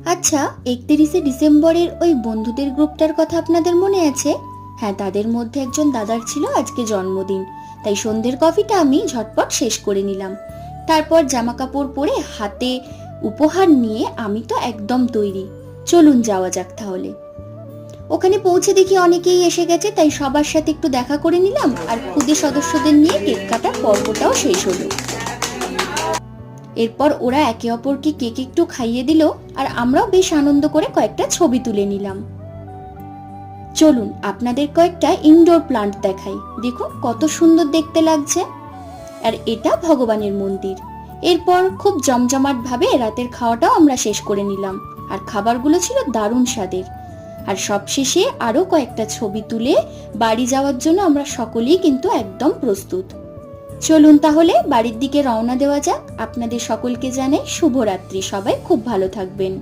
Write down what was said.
আচ্ছা, 31শে ডিসেম্বরের ওই বন্ধুদের গ্রুপটার কথা আপনাদের মনে আছে? হ্যাঁ, তাদের মধ্যে একজন দাদার ছিল আজকে জন্মদিন, তাই সন্ধ্যের কফিটা আমি ঝটপট শেষ করে নিলাম। তারপর জামা কাপড় পরে হাতে উপহার নিয়ে আমি তো একদম তৈরি। চলুন যাওয়া যাক তাহলে। ওখানে পৌঁছে দেখি অনেকেই এসে গেছে, তাই সবার সাথে একটু দেখা করে নিলাম আর খুদে সদস্যদের নিয়ে কেক কাটার পর্বটাও শেষ হলো। এরপর ওরা একে অপরকে কেক একটু খাইয়ে দিল আর আমরাও বেশ আনন্দ করে কয়েকটা ছবি তুলে নিলাম। চলুন আপনাদের কয়েকটা ইনডোর প্লান্ট দেখাই, দেখুন কত সুন্দর দেখতে লাগছে। আর এটা ভগবানের মন্দির। এরপর খুব জমজমাট ভাবে রাতের খাওয়াটাও আমরা শেষ করে নিলাম, আর খাবারগুলো ছিল দারুণ স্বাদের। আর সবশেষে আরো কয়েকটা ছবি তুলে বাড়ি যাওয়ার জন্য আমরা সকলেই কিন্তু একদম প্রস্তুত। চলুন তাহলে বাড়ির দিকে রওনা দেওয়া যাক। আপনাদের সকলকে জানাই শুভরাত্রি, সবাই খুব ভালো থাকবেন।